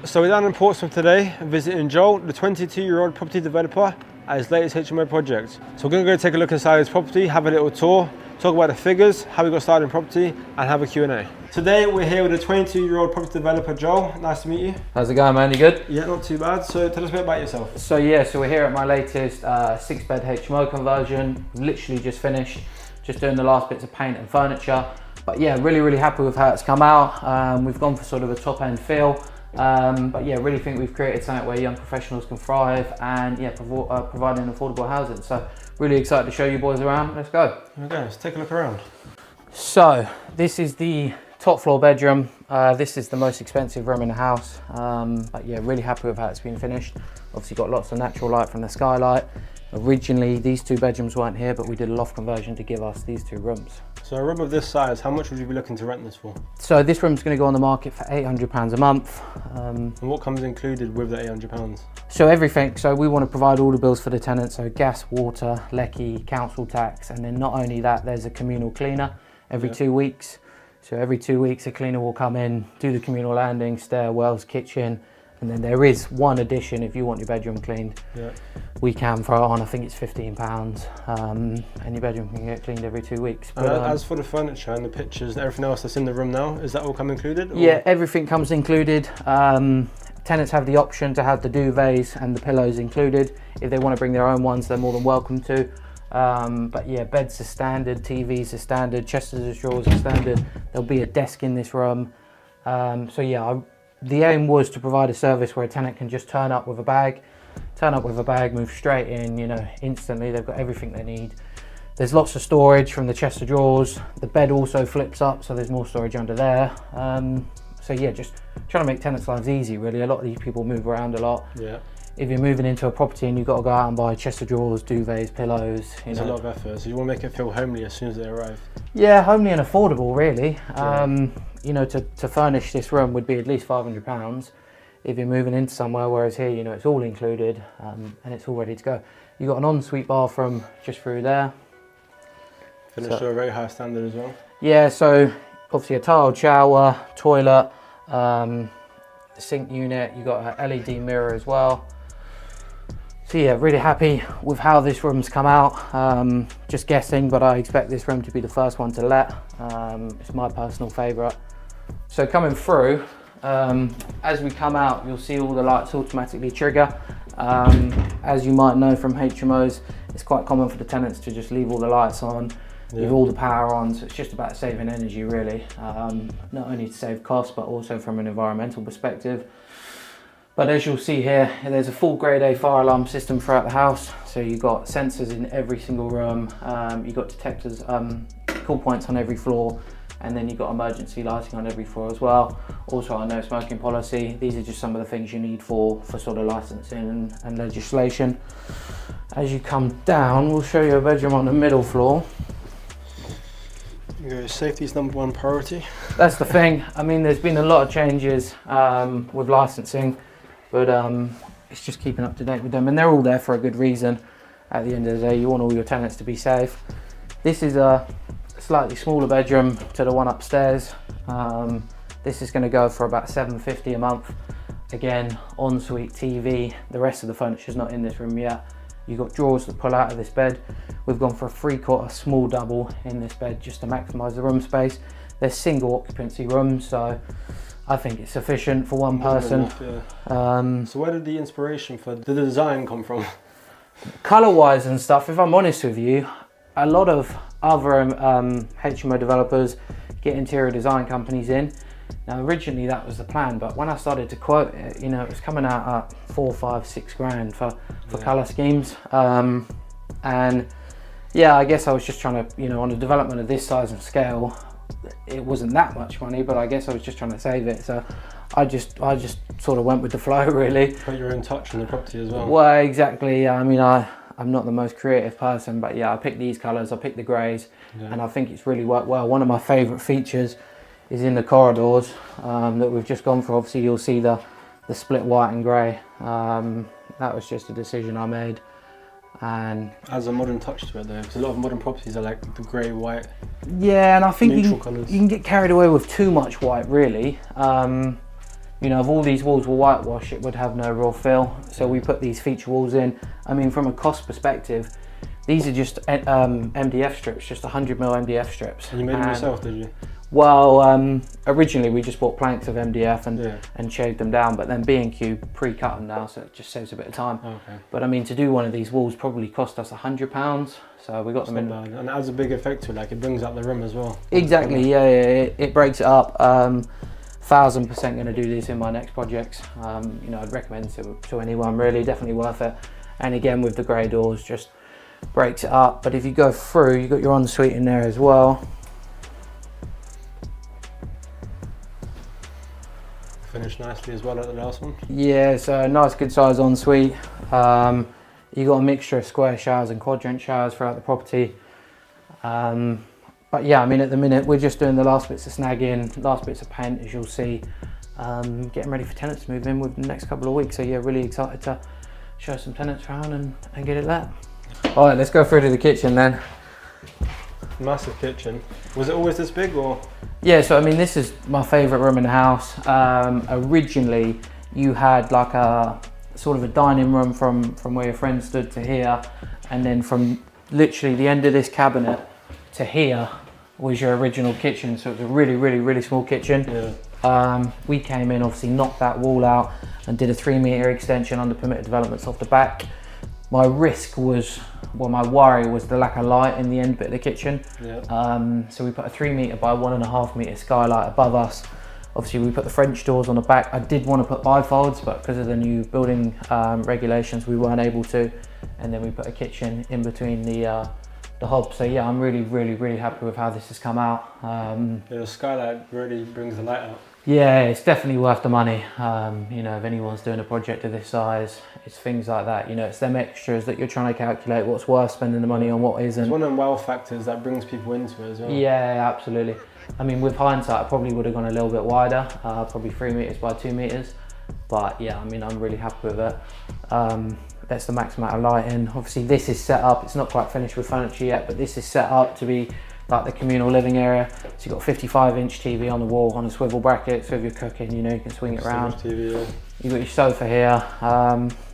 So we're down in Portsmouth today, visiting Joel, the 22-year-old property developer at his latest HMO project. So we're going to go take a look inside his property, have a little tour, talk about the figures, how we got started in property, and have a Q&A. Today we're here with a 22-year-old property developer, Joel. Nice to meet you. How's it going, man? You good? Yeah, not too bad. So tell us a bit about yourself. So we're here at my latest 6-bed HMO conversion. Literally just finished, just doing the last bits of paint and furniture. But yeah, really happy with how it's come out. We've gone for sort of a top-end feel. But yeah, really think we've created something where young professionals can thrive and yeah, providing affordable housing. So really excited to show you boys around. Let's go. Okay, let's take a look around. So this is the top floor bedroom. This is the most expensive room in the house. But yeah, really happy with how it's been finished. Obviously got lots of natural light from the skylight. Originally, these 2 bedrooms weren't here, but we did a loft conversion to give us these 2 rooms. So a room of this size, how much would you be looking to rent this for? So this room's going to go on the market for £800 a month. And what comes included with the £800? So everything. So we want to provide all the bills for the tenants. So gas, water, lecky, council tax. And then not only that, there's a communal cleaner every 2 weeks. So every 2 weeks, a cleaner will come in, do the communal landing, stairwells, kitchen. And then there is one addition if you want your bedroom cleaned. Yeah. We can throw it on, I think it's £15. And your bedroom can get cleaned every 2 weeks. But, as for the furniture and the pictures and everything else that's in the room now, is that all come included? Or? Yeah, everything comes included. Tenants have the option to have the duvets and the pillows included. If they want to bring their own ones, they're more than welcome to. But yeah, beds are standard, TVs are standard, chests of drawers are standard. There'll be a desk in this room. So yeah, the aim was to provide a service where a tenant can just turn up with a bag, move straight in, you know, instantly. They've got everything they need. There's lots of storage from the chest of drawers. The bed also flips up, so there's more storage under there. So yeah, just trying to make tenants' lives easy, really. A lot of these people move around a lot. Yeah. If you're moving into a property and you've got to go out and buy chest of drawers, duvets, pillows, There's a lot of effort, so you want to make it feel homely as soon as they arrive. Yeah, homely and affordable, really. Yeah. You know, to furnish this room would be at least £500 if you're moving into somewhere, whereas here, you know, it's all included and it's all ready to go. You've got an ensuite bathroom just through there. Finished to a very high standard as well. Yeah, so obviously a tiled shower, toilet, sink unit, you've got an LED mirror as well. So yeah, really happy with how this room's come out. Just guessing, but I expect this room to be the first one to let. It's my personal favourite. So coming through, as we come out, you'll see all the lights automatically trigger. As you might know from HMOs, it's quite common for the tenants to just leave all the lights on, leave all the power on, so it's just about saving energy really. Not only to save costs, but also from an environmental perspective. But as you'll see here, there's a full grade A fire alarm system throughout the house. So you've got sensors in every single room, you've got detectors, call points on every floor, and then you've got emergency lighting on every floor as well. Also our no smoking policy. These are just some of the things you need for sort of licensing and legislation. As you come down, we'll show you a bedroom on the middle floor. Safety is #1 priority. That's the thing. I mean, there's been a lot of changes with licensing, but it's just keeping up to date with them, and they're all there for a good reason. At the end of the day, you want all your tenants to be safe. This is a slightly smaller bedroom to the one upstairs. This is going to go for about £750 a month. Again, ensuite TV. The rest of the furniture is not in this room yet. You've got drawers that pull out of this bed. We've gone for a 3/4 small double in this bed just to maximise the room space. They're single occupancy rooms, so I think it's sufficient for one person. So where did the inspiration for the design come from? Colour-wise and stuff, if I'm honest with you, a lot of other HMO developers get interior design companies in. Now originally that was the plan, but when I started to quote it, you know, it was coming out at 4, 5, 6 grand for colour schemes. And yeah, I guess I was just trying to, you know, on a development of this size and scale, it wasn't that much money, but I guess I was just trying to save it. So I just sort of went with the flow really. Put your own touch on the property as well. Well, exactly. I mean, I'm not the most creative person, but yeah, I picked these colours, I picked the greys, and I think it's really worked well. One of my favourite features is in the corridors that we've just gone for. Obviously you'll see the split white and grey. That was just a decision I made. And as a modern touch to it though, because a lot of modern properties are like the grey, white. Yeah, and I think you can get carried away with too much white really. You know, if all these walls were whitewashed, it would have no real feel. So we put these feature walls in. I mean, from a cost perspective, these are just MDF strips, just 100mm MDF strips. And you made them yourself, did you? Well, originally we just bought planks of MDF and shaved them down, but then B&Q pre-cut them now, so it just saves a bit of time. Okay. But I mean, to do one of these walls probably cost us £100, so we got them in. Bad. And it adds a big effect to it, like it brings out the room as well. Exactly, yeah, it breaks it up. 1000% going to do this in my next projects. You know, I'd recommend to anyone, really, definitely worth it. And again, with the grey doors, just breaks it up. But if you go through, you've got your ensuite in there as well. Finished nicely as well at the last one. Yeah, so nice good size ensuite. You got a mixture of square showers and quadrant showers throughout the property. But yeah, I mean, at the minute we're just doing the last bits of snagging, last bits of paint, as you'll see, getting ready for tenants to move in within the next couple of weeks. So yeah, really excited to show some tenants around and get it let. All right, let's go through to the kitchen then. Massive kitchen. Was it always this big, or? Yeah, so I mean, this is my favourite room in the house. Originally, you had like a sort of a dining room from where your friend stood to here, and then from literally the end of this cabinet to here was your original kitchen. So it was a really small kitchen. Yeah. We came in, obviously knocked that wall out and did a 3-metre extension on the permitted developments off the back. My risk was, well, my worry was the lack of light in the end bit of the kitchen. Yeah. So we put a 3-metre by 1.5-metre skylight above us. Obviously we put the French doors on the back. I did want to put bifolds, but because of the new building regulations, we weren't able to. And then we put a kitchen in between the hob. So yeah, I'm really happy with how this has come out. Yeah, the skylight really brings the light out. Yeah, it's definitely worth the money. You know, if anyone's doing a project of this size, it's things like that. You know, it's them extras that you're trying to calculate what's worth spending the money on, what isn't. It's one of the wow factors that brings people into it as well. Yeah, absolutely. I mean, with hindsight, I probably would have gone a little bit wider, probably 3 metres by 2 metres. But yeah, I mean, I'm really happy with it. That's the max amount of lighting. Obviously, this is set up. It's not quite finished with furniture yet, but this is set up to be like the communal living area. So you've got 55-inch TV on the wall on a swivel bracket. So if you're cooking, you know, you can swing it around. TV, yeah. You've got your sofa here.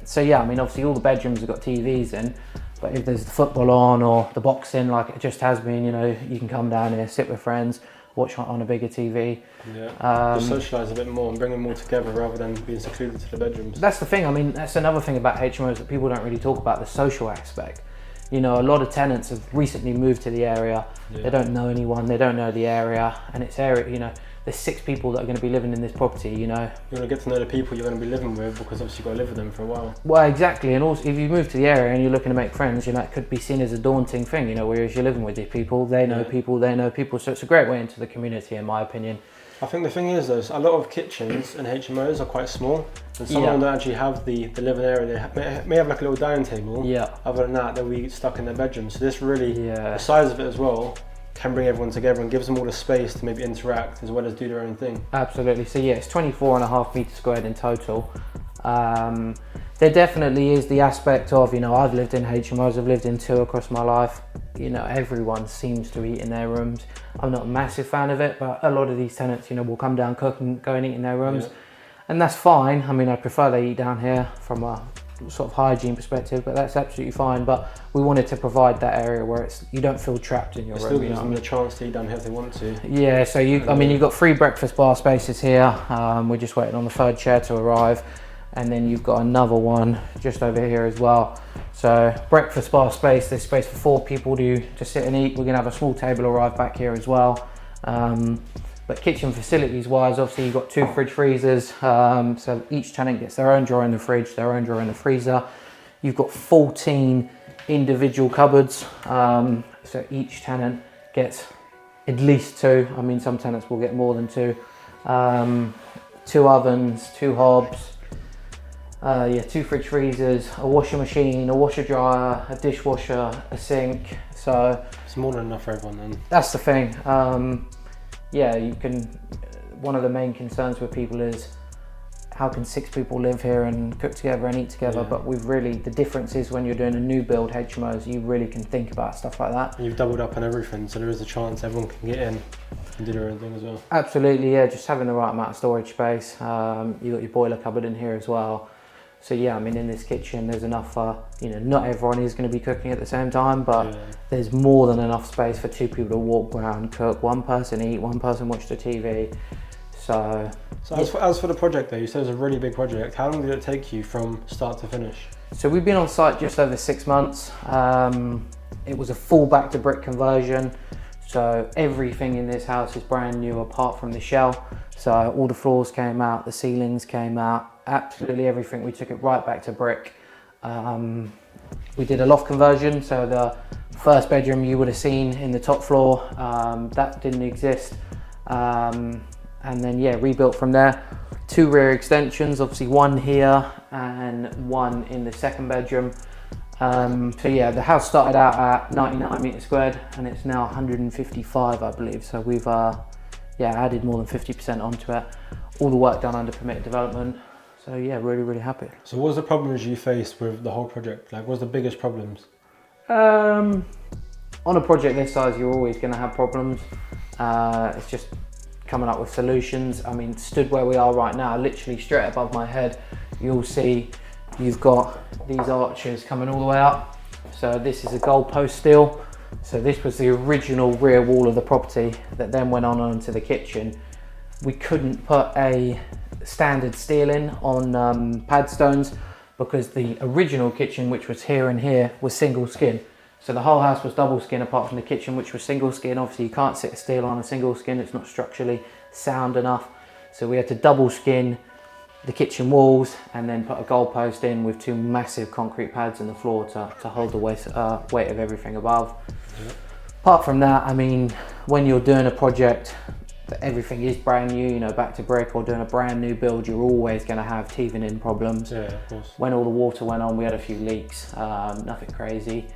So yeah, I mean, obviously all the bedrooms have got TVs in, but if there's the football on or the boxing, like it just has been, you know, you can come down here, sit with friends, watch on a bigger TV. Yeah, just socialise a bit more and bring them all together rather than being secluded to the bedrooms. That's the thing. I mean, that's another thing about HMOs that people don't really talk about, the social aspect. You know, a lot of tenants have recently moved to the area. Yeah. They don't know anyone, they don't know the area, and it's area, you know, there's 6 people that are going to be living in this property, you know. You want to get to know the people you're going to be living with, because obviously you've got to live with them for a while. Well, exactly, and also if you move to the area and you're looking to make friends, you know, it could be seen as a daunting thing, you know, whereas you're living with these people, they know people, they know people, so it's a great way into the community, in my opinion. I think the thing is, though, a lot of kitchens and HMOs are quite small, and some of them don't actually have the living area. They may have like a little dining table. Yeah. Other than that, they'll be stuck in their bedroom. So this really, the size of it as well, can bring everyone together and gives them all the space to maybe interact as well as do their own thing. Absolutely. So yeah, it's 24.5 meters squared in total. There definitely is the aspect of, you know, I've lived in HMOs, I've lived in 2 across my life. You know, everyone seems to eat in their rooms. I'm not a massive fan of it, but a lot of these tenants, you know, will come down, cook and go and eat in their rooms. Yeah. And that's fine. I mean, I prefer they eat down here from a sort of hygiene perspective, but that's absolutely fine. But we wanted to provide that area where you don't feel trapped in your room. Still gives them the chance to eat down here if they want to. Yeah, so I mean, you've got 3 breakfast bar spaces here. We're just waiting on the 3rd chair to arrive. And then you've got another one just over here as well. So breakfast bar space, there's space for 4 people to sit and eat. We're gonna have a small table arrive back here as well. But kitchen facilities wise, obviously you've got 2 fridge freezers. So each tenant gets their own drawer in the fridge, their own drawer in the freezer. You've got 14 individual cupboards. So each tenant gets at least 2. I mean, some tenants will get more than 2. 2 ovens, 2 hobs. 2 fridge freezers, a washing machine, a washer dryer, a dishwasher, a sink. So it's more than enough for everyone then. That's the thing. Yeah, you can. One of the main concerns with people is how can 6 people live here and cook together and eat together? Yeah. But we've really, the difference is when you're doing a new build HMOs, you really can think about stuff like that. And you've doubled up on everything, so there is a chance everyone can get in. and do their own thing as well. Absolutely, yeah, just having the right amount of storage space. You got your boiler cupboard in here as well. So yeah, I mean, in this kitchen there's enough for, not everyone is going to be cooking at the same time, but there's more than enough space for 2 people to walk around, cook, one person eat, one person watch the TV. So as for the project though, you said it was a really big project. How long did it take you from start to finish? So we've been on site just over 6 months. It was a full back to brick conversion. So everything in this house is brand new apart from the shell. So all the floors came out, the ceilings came out, absolutely everything. We took it right back to brick. We did a loft conversion. So the first bedroom you would have seen in the top floor, that didn't exist. And then yeah, rebuilt from there. 2 rear extensions, obviously one here and one in the second bedroom. So yeah, the house started out at 99 meters squared and it's now 155, I believe. So we've added more than 50% onto it. All the work done under permitted development. So yeah, really, really happy. So what was the problems you faced with the whole project? Like, what was the biggest problems? On a project this size, you're always going to have problems. It's just coming up with solutions. I mean, stood where we are right now, literally straight above my head, you'll see you've got these arches coming all the way up. So this is a goalpost steel. So this was the original rear wall of the property that then went on onto the kitchen. We couldn't put a standard steel in on pad stones because the original kitchen, which was here and here, was single skin. So the whole house was double skin apart from the kitchen, which was single skin. Obviously you can't sit a steel on a single skin, it's not structurally sound enough. So we had to double skin the kitchen walls and then put a goalpost in with 2 massive concrete pads in the floor to hold the weight of everything above. Apart from that, I mean, when you're doing a project that everything is brand new, back to brick, or doing a brand new build, you're always going to have teething in problems. Yeah, of course. When all the water went on, we had a few leaks, nothing crazy.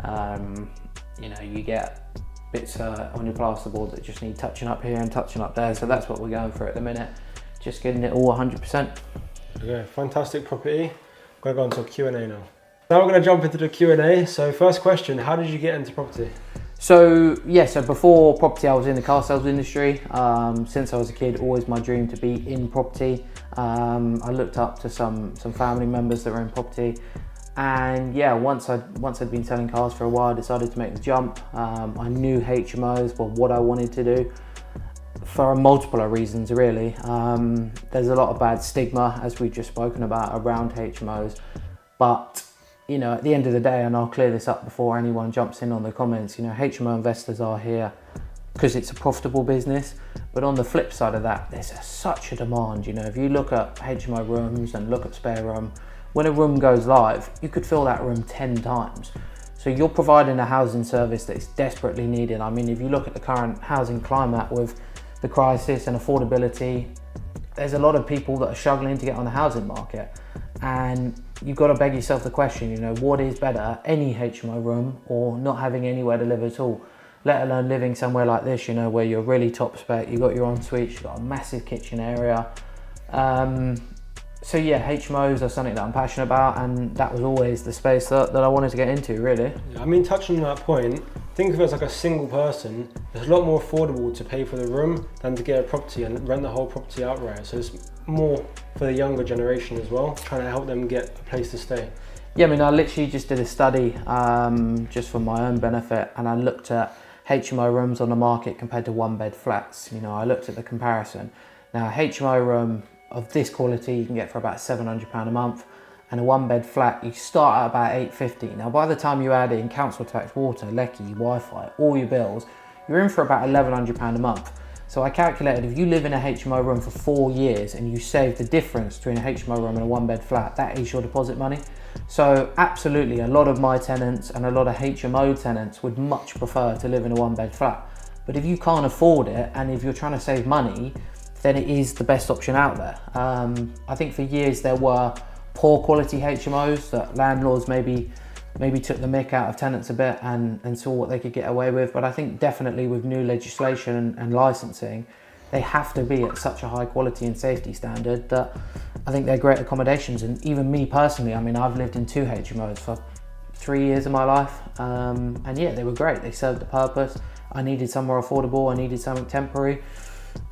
You get bits on your plasterboard that just need touching up here and touching up there. So that's what we're going for at the minute. Just getting it all 100%. Okay, fantastic property. We're going to go on to Q&A now. Now we're going to jump into the Q&A. So first question, how did you get into property? So before property I was in the car sales industry. Since I was a kid, always my dream to be in property. I looked up to some family members that were in property. And yeah, once I'd been selling cars for a while, I decided to make the jump. I knew HMOs were what I wanted to do for multiple reasons, really. There's a lot of bad stigma, as we've just spoken about, around HMOs. But at the end of the day, and I'll clear this up before anyone jumps in on the comments, HMO investors are here because it's a profitable business. But on the flip side of that, there's such a demand. If you look at HMO rooms and look at spare room, when a room goes live, you could fill that room 10 times. So you're providing a housing service that is desperately needed. I mean, if you look at the current housing climate with the crisis and affordability, there's a lot of people that are struggling to get on the housing market. And you've got to beg yourself the question, what is better, any HMO room or not having anywhere to live at all? Let alone living somewhere like this, where you're really top spec, you've got your ensuite, you've got a massive kitchen area. So yeah, HMOs are something that I'm passionate about, and that was always the space that I wanted to get into, really. I mean, touching on that point, think of it as like a single person. It's a lot more affordable to pay for the room than to get a property and rent the whole property outright. So it's more for the younger generation as well, trying to help them get a place to stay. Yeah, I mean, I literally just did a study just for my own benefit, and I looked at HMO rooms on the market compared to 1-bed flats. I looked at the comparison. Now, a HMO room of this quality you can get for about £700 a month, and a 1-bed flat you start at about £850. Now by the time you add in council tax, water, lecky, Wi-Fi, all your bills, you're in for about £1,100 a month. So I calculated if you live in a HMO room for 4 years and you save the difference between a HMO room and a 1-bed flat, that is your deposit money. So absolutely, a lot of my tenants and a lot of HMO tenants would much prefer to live in a 1-bed flat. But if you can't afford it, and if you're trying to save money, then it is the best option out there. I think for years there were poor quality HMOs that landlords maybe took the mick out of tenants a bit and saw what they could get away with. But I think definitely with new legislation and licensing, they have to be at such a high quality and safety standard that I think they're great accommodations. And even me personally, I mean, I've lived in 2 HMOs for 3 years of my life. And yeah, they were great. They served the purpose. I needed somewhere affordable, I needed something temporary,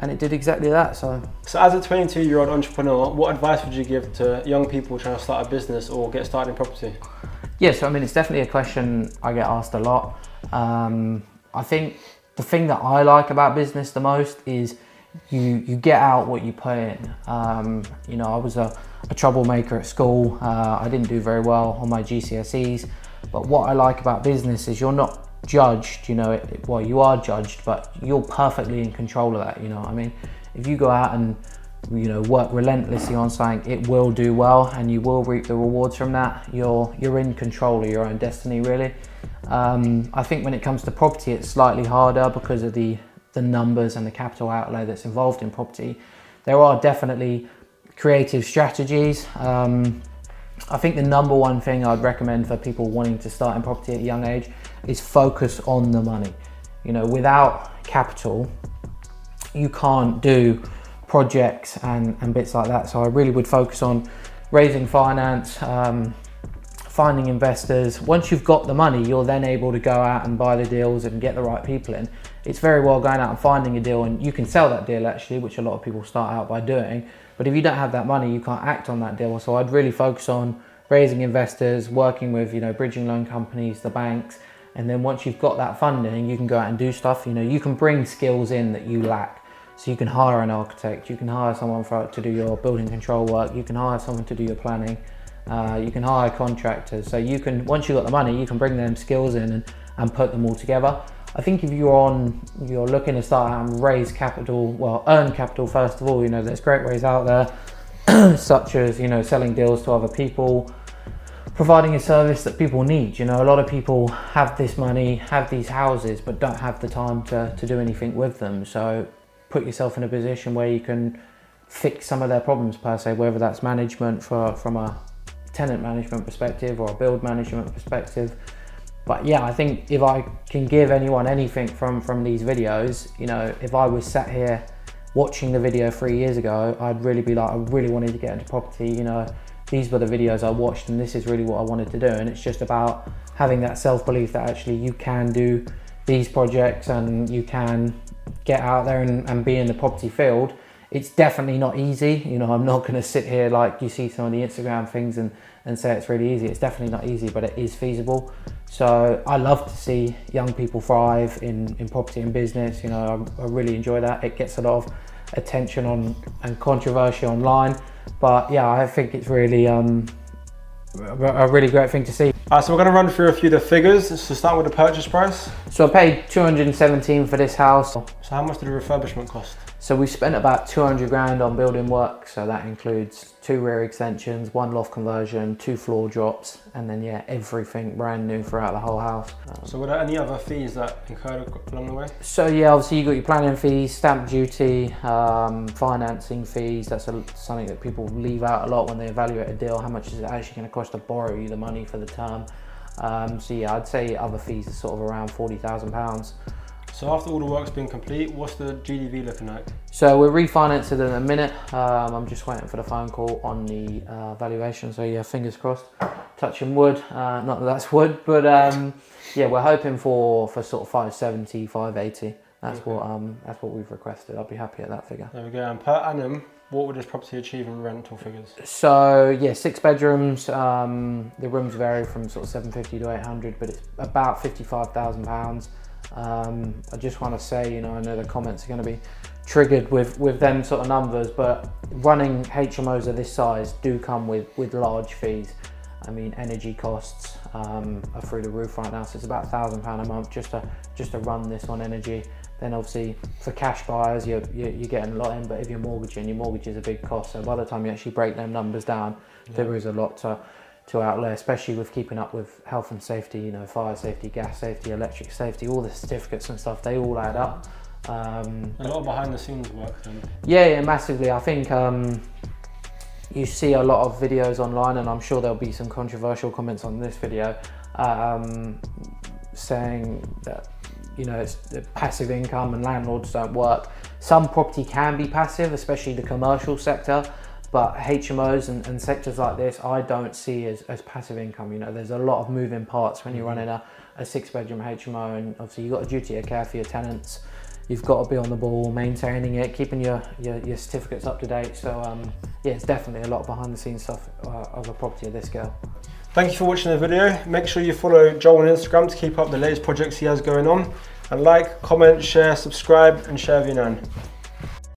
and it did exactly that. So as a 22-year-old entrepreneur, what advice would you give to young people trying to start a business or get started in property? Yes, I mean, it's definitely a question I get asked a lot. I think the thing that I like about business the most is you get out what you put in. You know, I was a troublemaker at school. I didn't do very well on my GCSEs, but what I like about business is you're not judged, you know, well, you are judged, but you're perfectly in control of that, you know what I mean? If you go out and, you know, work relentlessly on something, it will do well and you will reap the rewards from that. You're in control of your own destiny, really. I think when it comes to property, it's slightly harder because of the numbers and the capital outlay that's involved in property. There are definitely creative strategies. I think the number one thing I'd recommend for people wanting to start in property at a young age is focus on the money. You know, without capital, you can't do projects and bits like that. So I really would focus on raising finance, finding investors. Once you've got the money, you're then able to go out and buy the deals and get the right people in. It's very well going out and finding a deal, and you can sell that deal actually, which a lot of people start out by doing. But if you don't have that money, you can't act on that deal. So I'd really focus on raising investors, working with, you know, bridging loan companies, the banks. And then once you've got that funding, you can go out and do stuff. You know, you can bring skills in that you lack. So you can hire an architect, you can hire someone to do your building control work, you can hire someone to do your planning, you can hire contractors. So you can, once you've got the money, you can bring them skills in and put them all together. I think if you're looking to start out and raise capital, well, earn capital first of all, you know, there's great ways out there, such as, you know, selling deals to other people, providing a service that people need. You know, a lot of people have this money, have these houses, but don't have the time to do anything with them. So put yourself in a position where you can fix some of their problems per se, whether that's management from a tenant management perspective or a build management perspective. But yeah, I think if I can give anyone anything from these videos, you know, if I was sat here watching the video 3 years ago, I'd really be like, I really wanted to get into property. You know, these were the videos I watched and this is really what I wanted to do. And it's just about having that self-belief that actually you can do these projects and you can get out there and be in the property field. It's definitely not easy. You know, I'm not going to sit here like you see some of the Instagram things and say it's really easy. It's definitely not easy, but it is feasible. So I love to see young people thrive in property and business. You know, I really enjoy that. It gets a lot of attention and controversy online, but yeah, I think it's really a really great thing to see. So we're going to run through a few of the figures. So start with the purchase price. So I paid 217 for this house. So how much did the refurbishment cost? So we spent about 200 grand on building work. So that includes 2 rear extensions, 1 loft conversion, 2 floor drops, and then yeah, everything brand new throughout the whole house. So were there any other fees that incurred along the way? So yeah, obviously you got your planning fees, stamp duty, financing fees. That's something that people leave out a lot when they evaluate a deal. How much is it actually going to cost to borrow you the money for the term? So yeah, I'd say other fees are sort of around £40,000. So after all the work's been complete, what's the GDV looking like? So we're refinancing in a minute. I'm just waiting for the phone call on the valuation. So yeah, fingers crossed, touching wood. Not that that's wood, but yeah, we're hoping for sort of 570, 580. That's what we've requested. I'll be happy at that figure. There we go. And per annum, what would this property achieve in rental figures? So yeah, 6 bedrooms. The rooms vary from sort of 750 to 800, but it's about £55,000. I just want to say, you know, I know the comments are going to be triggered with them sort of numbers, but running HMOs of this size do come with large fees. I mean, energy costs are through the roof right now, so it's about £1,000 a month just to run this on energy. Then obviously for cash buyers, you're getting a lot in, but if you're mortgaging, your mortgage is a big cost. So by the time you actually break them numbers down, there is a lot to outlay, especially with keeping up with health and safety, you know, fire safety, gas safety, electric safety, all the certificates and stuff, they all add up. A lot of behind the scenes work then. Yeah, massively. I think you see a lot of videos online, and I'm sure there'll be some controversial comments on this video, saying that, you know, it's passive income and landlords don't work. Some property can be passive, especially the commercial sector. But HMOs and sectors like this, I don't see as passive income. You know, there's a lot of moving parts when you're running a 6-bedroom HMO, and obviously you've got a duty of care for your tenants. You've got to be on the ball, maintaining it, keeping your certificates up to date. So yeah, it's definitely a lot behind the scenes stuff of a property of this scale. Thank you for watching the video. Make sure you follow Joel on Instagram to keep up the latest projects he has going on. And like, comment, share, subscribe, and share with your nan.